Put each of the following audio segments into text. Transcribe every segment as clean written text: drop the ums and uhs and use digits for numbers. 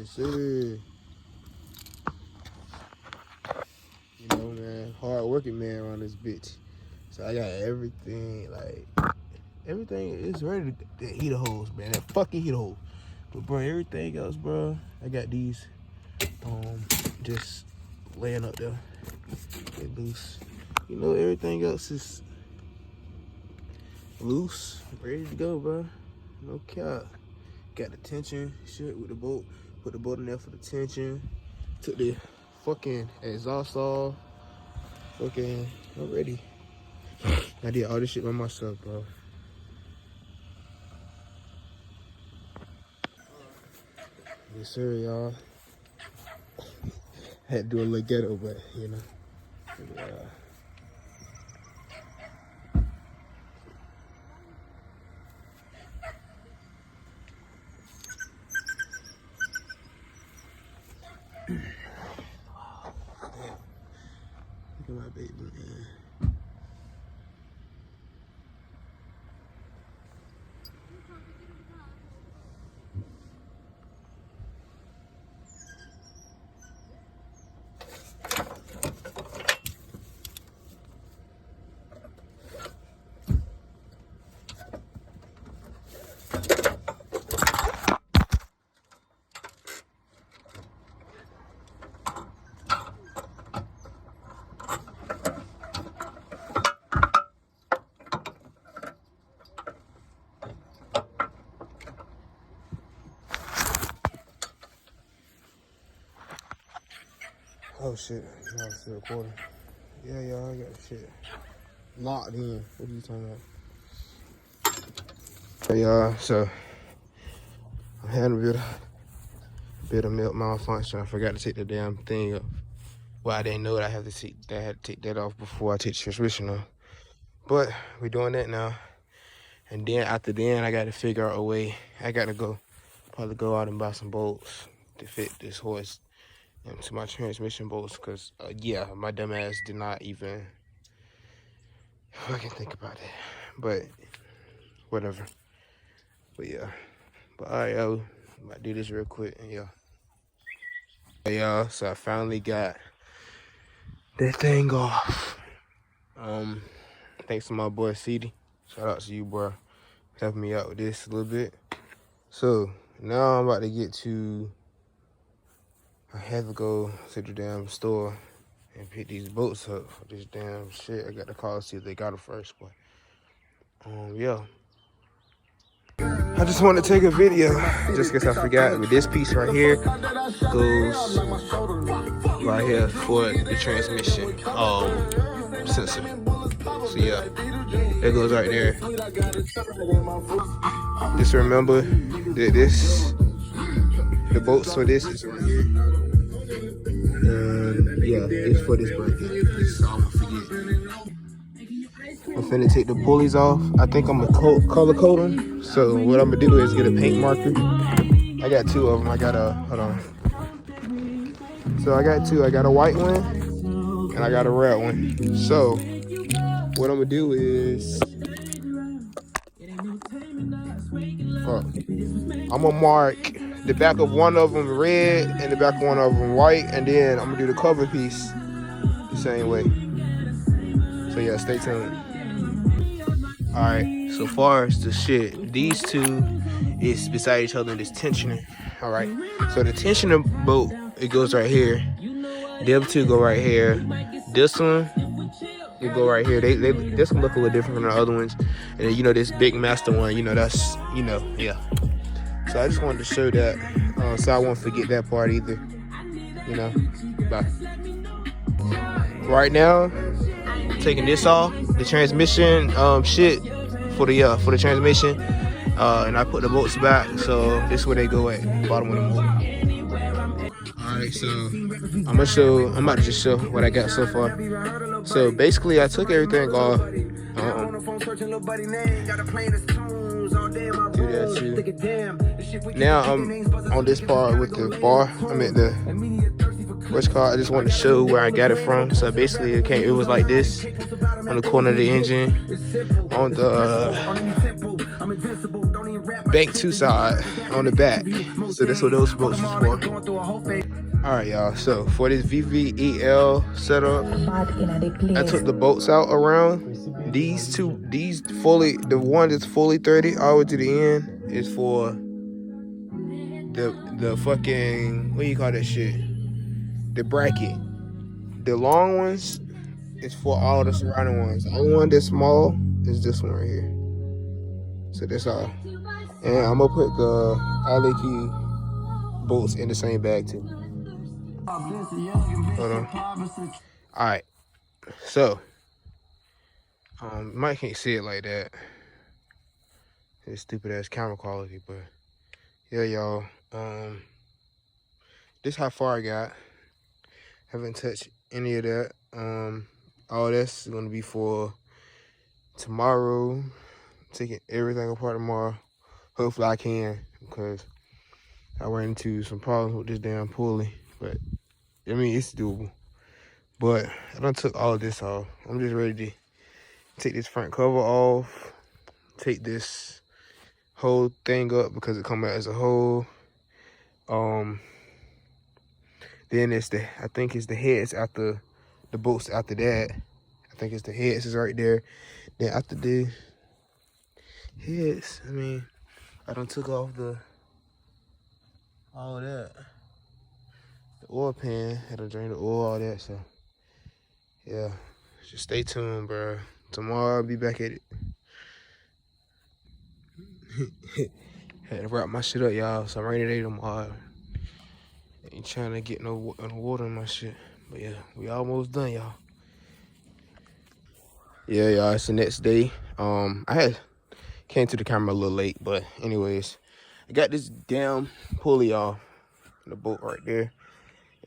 Yes, sir. You know, man, hard working man around this bitch. So I got everything, like, everything is ready to heater hose, man. That fucking heater hose. But bro, everything else, bro, I got these just laying up there. They loose. You know, everything else is loose, ready to go, bro. No cap. Got the tension shit with the bolt. Put the bolt in there for the tension. Took the fucking exhaust off. Fucking, I'm ready. I did all this shit by myself, bro. Yes, sir, y'all. Had to do a little ghetto, but you know. Yeah. Look at my baby, man. Oh shit, y'all still recording. Yeah, y'all, I got the shit locked in. What are you talking about? Hey y'all, so I had a bit of milk malfunction. I forgot to take the damn thing up. Well, I didn't know that I had to take that off before I take the transmission off. But we're doing that now. And then after then, I got to figure out a way. I got to probably go out and buy some bolts to fit this horse into my transmission bolts. Cause yeah, my dumb ass did not even fucking think about it. But whatever. But yeah. But all right, yo, I'm about to do this real quick. And yeah. Hey y'all, so I finally got that thing off. Thanks to my boy CD. Shout out to you, bro, helping me out with this a little bit. So now I'm about to get to. I had to go to the damn store and pick these bolts up for this damn shit. I got to call see if they got it first, but yeah. I just want to take a video just because I forgot. But this piece right here goes right here for the transmission sensor. So yeah, it goes right there. Just remember that the bolts for this is right here. And yeah, it's for this bracket. So I'm gonna forget. I'm finna take the pulleys off. I think I'm gonna color code them. So what I'm gonna do is get a paint marker. I got two of them. Hold on. So I got two. I got a white one and I got a red one. So what I'm gonna do is, I'm gonna mark the back of one of them red and the back of one of them white, and then I'm gonna do the cover piece the same way. So yeah, stay tuned. All right, so far as the shit, these two is beside each other in this tensioner. All right, so the tensioner bolt, it goes right here. The other two go right here. This one, it go right here. This one look a little different from the other ones. And then, you know, this big master one, you know, that's, you know, yeah. So I just wanted to show that, so I won't forget that part either. You know, bye. Right now, taking this off, the transmission shit for the transmission, and I put the bolts back. So this is where they go at, bottom of the motor. All right, so I'm about to just show what I got so far. So basically, I took everything off. Do that too. Now I'm on this part with the bar. I'm at the which car. I just want to show where I got it from. So basically, it was like this on the corner of the engine, on the bank two side on the back. So that's what those bolts is for. Alright y'all, so for this VVEL setup, I took the bolts out around. These the one that's fully 30 all the way to the end is for the fucking, what do you call that shit? The bracket. The long ones is for all the surrounding ones. The only one that's small is this one right here. So that's all. And I'm gonna put the alley key bolts in the same bag too. Hold on. All right. So, you might can't see it like that. It's stupid ass camera quality, but yeah, y'all. This how far I got. Haven't touched any of that. All this is gonna be for tomorrow. Taking everything apart tomorrow. Hopefully I can, because I ran into some problems with this damn pulley. But I mean, it's doable. But I done took all of this off. I'm just ready to take this front cover off, take this whole thing up because it come out as a whole. Then it's I think it's the heads after the bolts after that. I think it's the heads is right there. Then after the heads, I mean, I done took off all of that. The oil pan, had to drain the oil, all that, so yeah. Just stay tuned, bro. Tomorrow I'll be back at it. Had to wrap my shit up, y'all. So rainy day tomorrow. Ain't trying to get no water in my shit. But yeah, we almost done, y'all. Yeah, y'all, it's the next day. I had came to the camera a little late, but anyways, I got this damn pulley off the boat right there.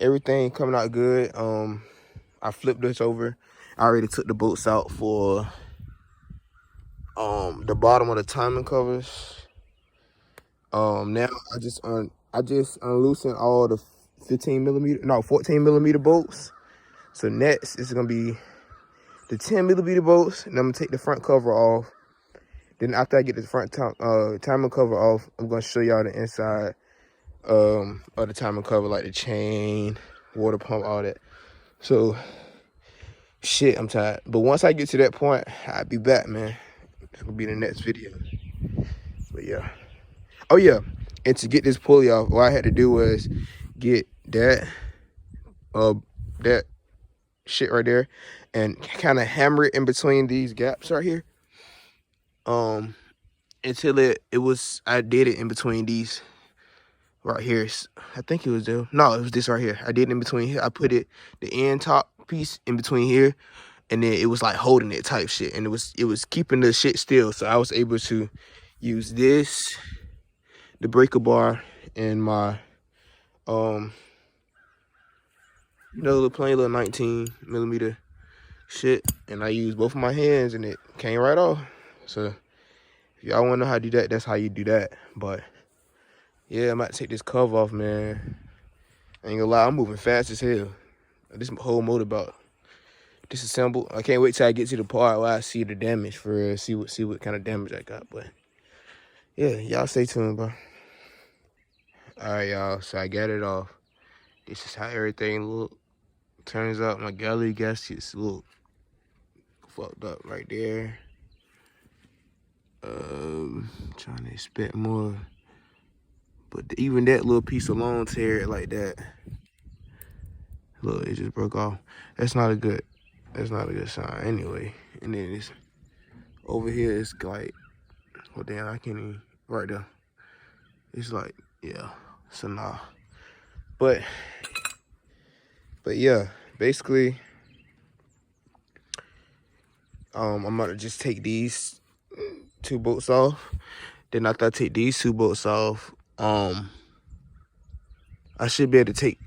Everything coming out good. I flipped this over. I already took the bolts out for the bottom of the timing covers. Now I just unloosened all the 14 millimeter bolts. So next is gonna be the 10 millimeter bolts, and I'm gonna take the front cover off. Then after I get the front timing cover off, I'm gonna show y'all the inside of the timing cover, like the chain, water pump, all that. So shit, I'm tired. But once I get to that point, I'll be back, man. It's gonna be the next video. But yeah. Oh yeah, and to get this pulley off, what I had to do was get that shit right there and kind of hammer it in between these gaps right here. Until I did it in between these right here. I think it was there. No, it was this right here. I did it in between here. I put the end top piece in between here, and then it was like holding it type shit, and it was keeping the shit still. So I was able to use this, the breaker bar, and my little plain little 19 millimeter shit, and I used both of my hands, and it came right off. So if y'all want to know how to do that, that's how you do that. But yeah, I'm about to take this cover off, man. I ain't gonna lie, I'm moving fast as hell. This whole motor about disassembled. I can't wait till I get to the part where I see the damage for real, see what kind of damage I got. But yeah, y'all stay tuned, bro. All right, y'all. So I got it off. This is how everything look. Turns out my gallery gaskets look fucked up right there. Trying to expect more, but even that little piece alone tear it like that. Look, it just broke off. That's not a good sign anyway. And then it's over here, it's like, well, damn, I can't even, right there. It's like, yeah, so nah. But yeah, basically, I'm gonna just take these two bolts off. Then after I take these two bolts off, I should be able to take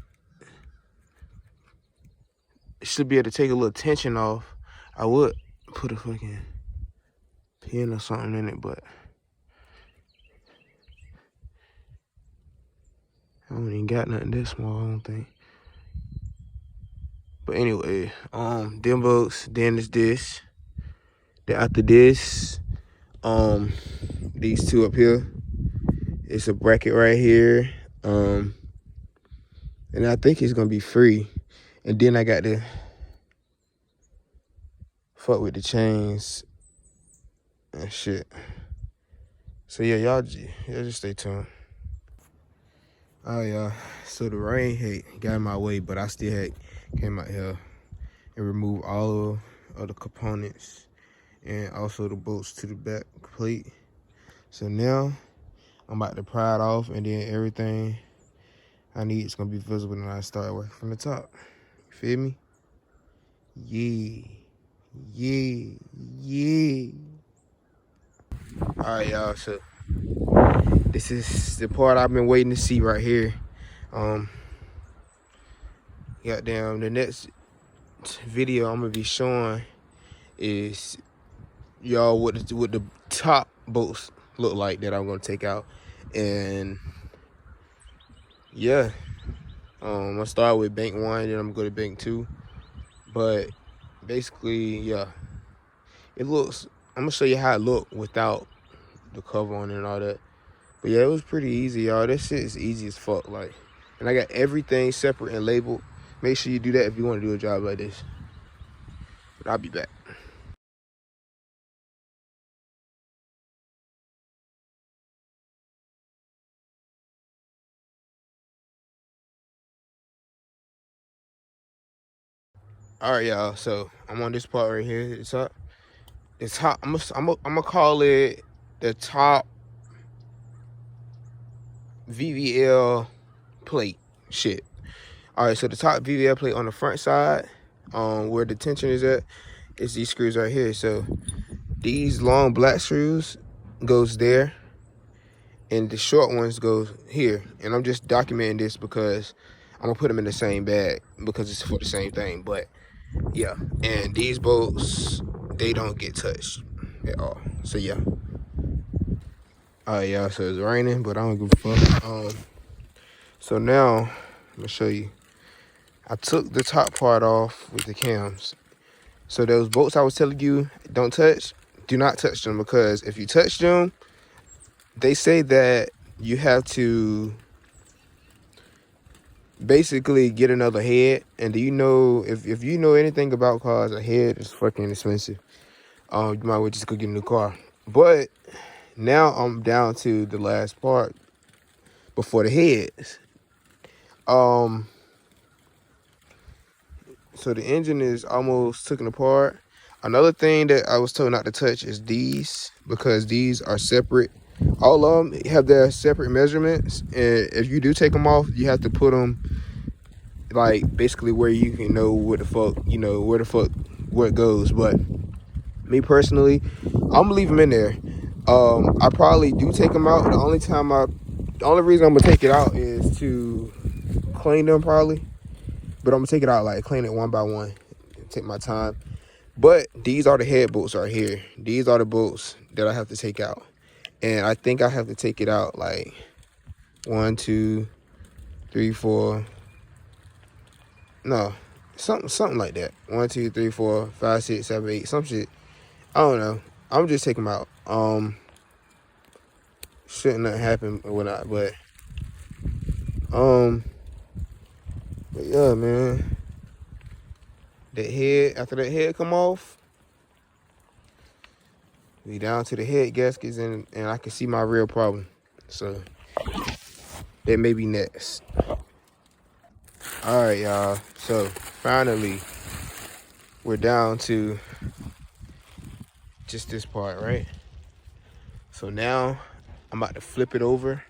a little tension off. I would put a fucking pin or something in it, but I don't even got nothing that small, I don't think. But anyway, them bolts, then it's this. Then after this, these two up here. It's a bracket right here. And I think it's gonna be free. And then I got to fuck with the chains and shit. So yeah, y'all just stay tuned. Oh yeah, so the rain got in my way, but I still had came out here and removed all of the components and also the bolts to the back plate. So now I'm about to pry it off, and then everything I need is gonna be visible when I start working from the top. You feel me? Yeah, yeah, yeah. All right, y'all. So this is the part I've been waiting to see right here. Goddamn, the next video I'm gonna be showing is y'all what the top bolts look like that I'm gonna take out, and yeah, I'm gonna start with bank 1, then I'm gonna go to bank 2. But basically, yeah, it looks. I'm gonna show you how it looked without the cover on it and all that. But yeah, it was pretty easy, y'all. This shit is easy as fuck, like. And I got everything separate and labeled. Make sure you do that if you want to do a job like this. But I'll be back. All right, y'all. So I'm on this part right here. The top. I'm gonna call it the top VVL plate. Shit. All right. So the top VVL plate on the front side, where the tension is at, is these screws right here. So these long black screws goes there, and the short ones goes here. And I'm just documenting this because I'm gonna put them in the same bag because it's for the same thing. But yeah, and these bolts, they don't get touched at all. So yeah. All right, y'all. So it's raining, but I don't give a fuck. So now I'm gonna show you. I took the top part off with the cams. So those bolts I was telling you don't touch, do not touch them, because if you touch them, they say that you have to basically get another head. And do you know, if you know anything about cars, a head is fucking expensive. You might well just go get a new car. But now I'm down to the last part before the heads. So the engine is almost taken apart. Another thing that I was told not to touch is these, because these are separate. All of them have their separate measurements, and if you do take them off, you have to put them like basically where you can know where the fuck, where it goes. But me personally, I'm gonna leave them in there. I probably do take them out. The only reason I'm gonna take it out is to clean them probably. But I'm gonna take it out, like clean it one by one, take my time. But these are the head bolts right here. These are the bolts that I have to take out. And I think I have to take it out like 1, 2, 3, 4. No, something like that. 1, 2, 3, 4, 5, 6, 7, 8, some shit. I don't know. I'm just taking them out. Shouldn't nothing happen or whatnot, but yeah, man. After that head come off, we down to the head gaskets, and I can see my real problem. So that may be next. All right, y'all. So finally, we're down to just this part, right? So now I'm about to flip it over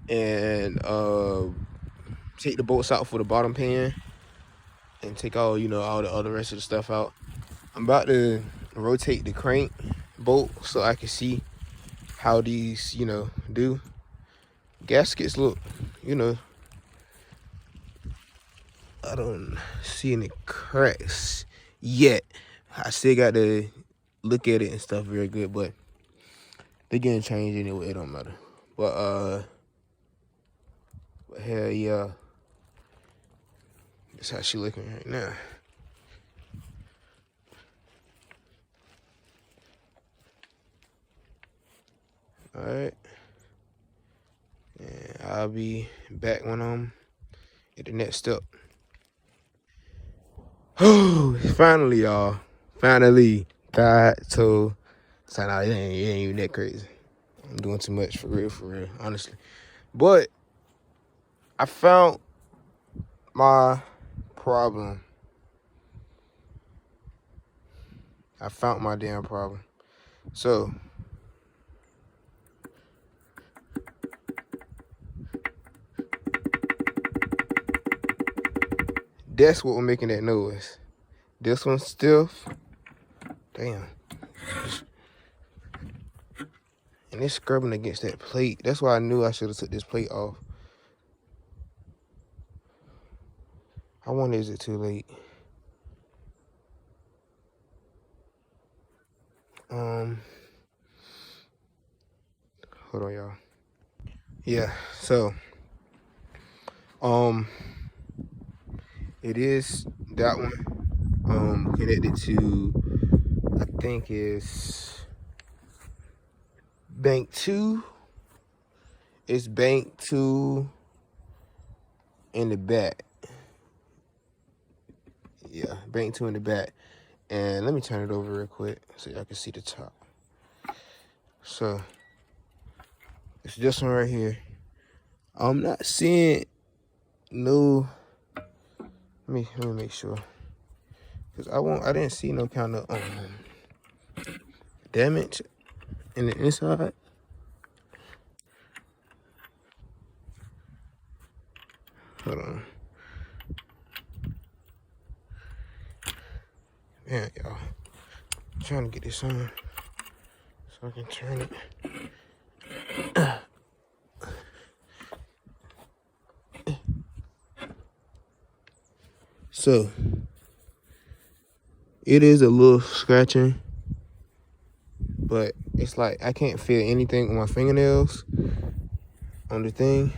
and take the bolts out for the bottom pan and take all the other rest of the stuff out. I'm about to rotate the crank bolt so I can see how these, do. Gaskets look, I don't see any cracks yet. I still got to look at it and stuff very good, but they getting changed anyway. It don't matter. But hell yeah, that's how she looking right now. All right. I'll be back when I'm at the next step. Oh, finally, y'all. Finally. God told. So nah, it ain't even that crazy. I'm doing too much for real, honestly. But I found my problem. I found my damn problem. So that's what was making that noise. This one's stiff. Damn. And it's scrubbing against that plate. That's why I knew I should have took this plate off. I wonder, is it too late? Hold on, y'all. Yeah, so it is that one connected to, I think it's bank 2. It's bank 2 in the back. Yeah, bank 2 in the back. And let me turn it over real quick so y'all can see the top. So it's this one right here. I'm not seeing no. Let me make sure, cause I didn't see no kind of damage in the inside. Hold on. Man, y'all. I'm trying to get this on so I can turn it. So it is a little scratching, but it's like I can't feel anything with my fingernails on the thing.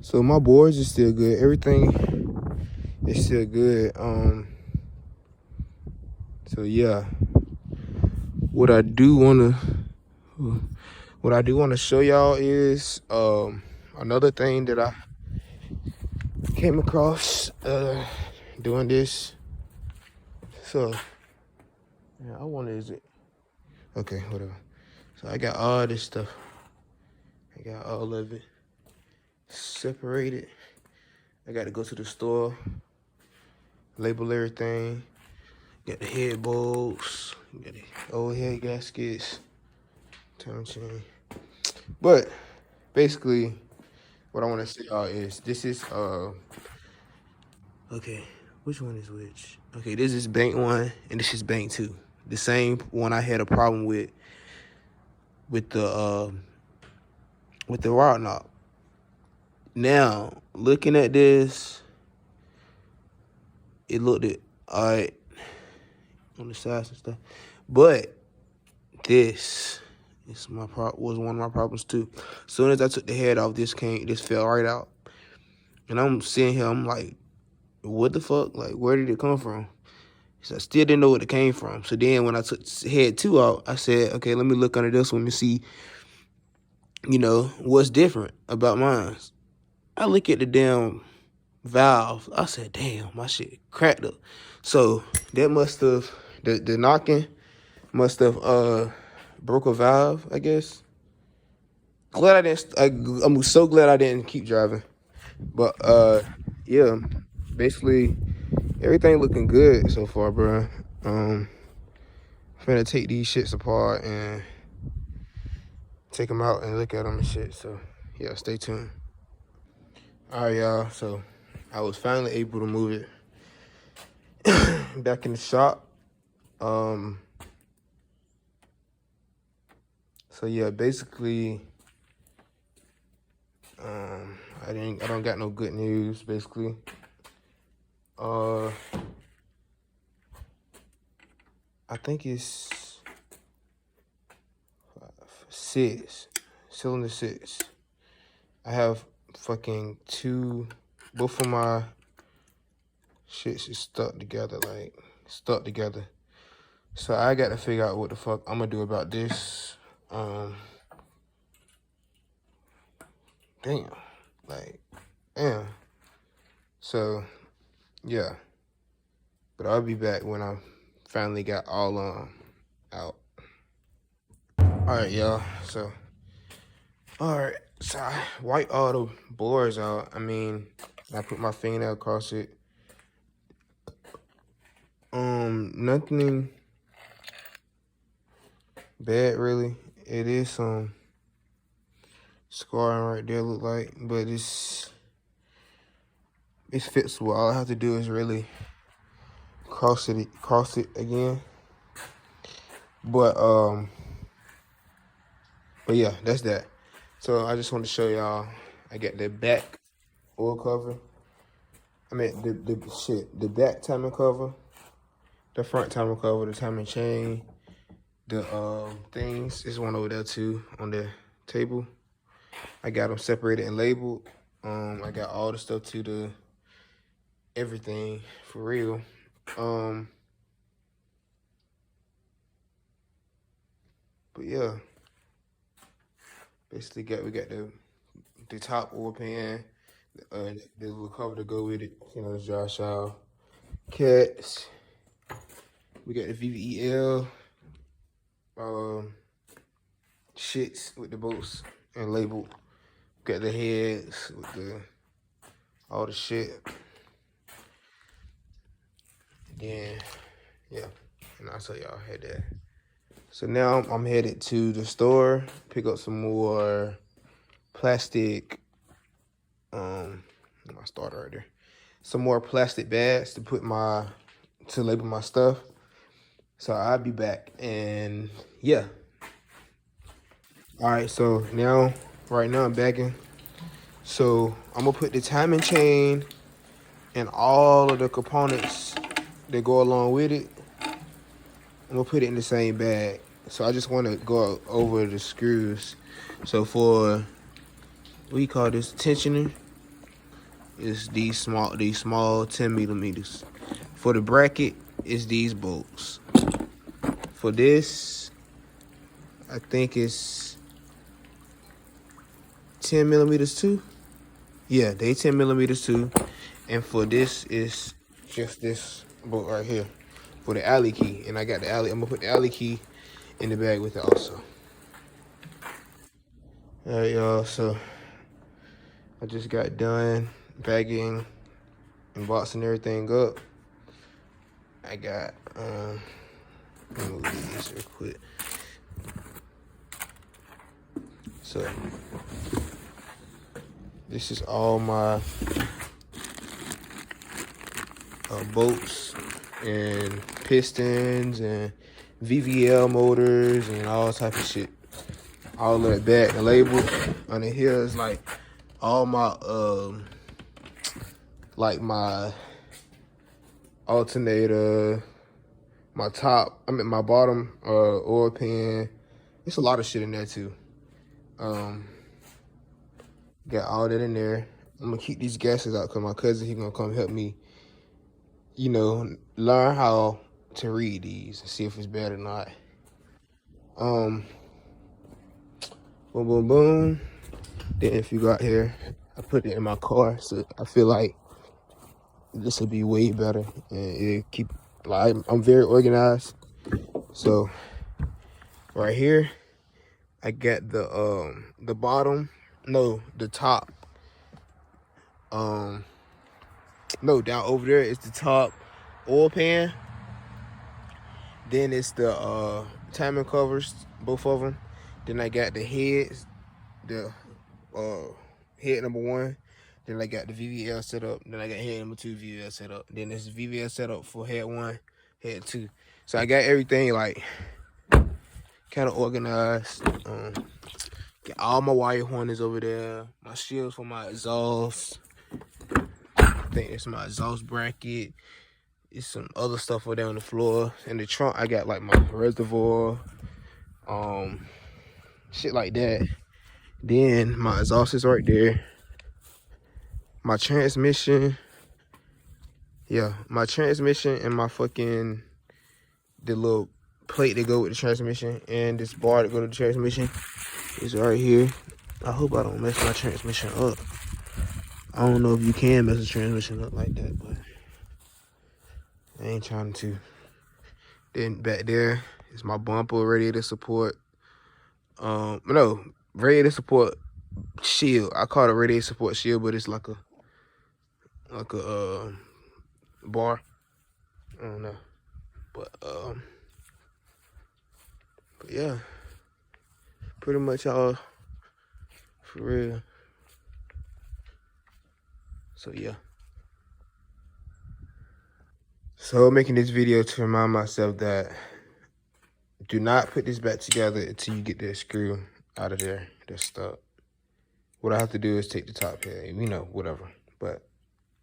So my boards is still good. Everything is still good. So yeah. What I do wanna show y'all is another thing that I came across doing this. So yeah, I wonder, is it okay, whatever. So I got all this stuff. I got all of it separated. I got to go to the store, label everything. Got the head bolts, got the old head gaskets, time chain. But basically, what I want to say y'all is this is okay, which one is which? Okay, this is bank 1 and this is bank 2. The same one I had a problem with the rod knob. Now, looking at this, it looked all right on the sides and stuff, but this was one of my problems too. As soon as I took the head off, this fell right out, and I'm sitting here, I'm like, what the fuck? Like, where did it come from? So I still didn't know where it came from. So then when I took head 2 out, I said, okay, let me look under this one and see, what's different about mine. I look at the damn valve. I said, damn, my shit cracked up. So that must have, the knocking must have broke a valve, I guess. I'm so glad I didn't keep driving. But yeah, basically everything looking good so far, bro. I'm finna take these shits apart and take them out and look at them and shit. So yeah, stay tuned. All right, y'all. So I was finally able to move it back in the shop. So yeah, basically, I don't got no good news. Basically, I think it's 6, cylinder 6. I have fucking both of my shits is stuck together. So I got to figure out what the fuck I'm gonna do about this. damn, like, damn. So, yeah. But I'll be back when I finally got all out. All right, y'all. So, all right. So I wiped all the boards out. I mean, I put my fingernail across it. Nothing bad really. It is some scarring right there, look like, but it's fixable. All I have to do is really cross it again. But yeah, that's that. So I just want to show y'all. I got the back oil cover. I mean the back timing cover, the front timing cover, the timing chain, the things. There's one over there too on the table. I got them separated and labeled. I got all the stuff to the everything for real. But yeah, basically we got the top oil pan, the little cover to go with it. You know, the dry shower cats. We got the VVEL shits with the bolts and labeled. Got the heads with all the shit. And then yeah, and I tell y'all I had that. So now I'm headed to the store, pick up some more plastic, my starter right there. Some more plastic bags to label my stuff. So I'll be back, and yeah. All right, so right now I'm bagging. So I'm gonna put the timing chain and all of the components that go along with it. I'm gonna put it in the same bag. So I just wanna go over the screws. So for, what you call this, tensioner, is these small 10 millimeters. For the bracket, is these bolts. For this, I think it's 10 millimeters too. Yeah, they 10 millimeters too. And for this is just this bolt right here for the alley key. And I got the alley. I'm gonna put the alley key in the bag with it also. All right, y'all. So I just got done bagging and boxing everything up. I got let me move these real quick. So this is all my bolts and pistons and VVL motors and all type of shit. All of that back, the label on the here is like all my like my alternator, my bottom oil pan. There's a lot of shit in there too. Got all that in there. I'm gonna keep these gaskets out because my cousin, he gonna come help me, you know, learn how to read these and see if it's bad or not. Boom, boom, boom. Then if you got here, I put it in my car, so I feel like this will be way better, and it keep, like, I'm very organized. So right here, I got the bottom, no, the top. No, down over there is the top oil pan. Then it's the timing covers, both of them. Then I got the heads, the head number 1. Then I got the VVL set up. Then I got head number 2 VVL set up. Then there's VVL set up for head 1, head 2. So I got everything like kind of organized. Got all my wire harness over there. My shields for my exhaust. I think it's my exhaust bracket. It's some other stuff over there on the floor. In the trunk, I got like my reservoir, shit like that. Then my exhaust is right there. My transmission, yeah, my transmission and my fucking, the little plate that go with the transmission and this bar that go to the transmission is right here. I hope I don't mess my transmission up. I don't know if you can mess the transmission up like that, but I ain't trying to. Then back there is my bumper radiator support. No, radiator support shield. I call it radiator support shield, but it's like a bar. I don't know, but yeah, pretty much all for real. So yeah. So making this video to remind myself that do not put this back together until you get that screw out of there that's stuck. What I have to do is take the top head, whatever. But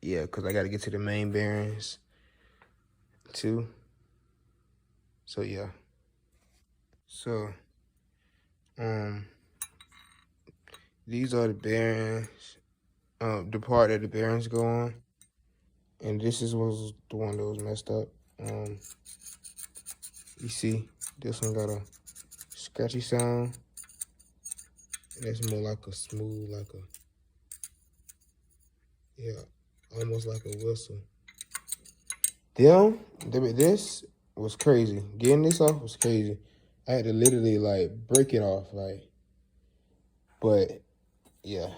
yeah, because I got to get to the main bearings too. So yeah. So these are the bearings, the part that the bearings go on. And this was the one that was messed up. You see, this one got a scratchy sound. And it's more like a smooth, almost like a whistle. This was crazy. Getting this off was crazy. I had to literally break it off, but yeah.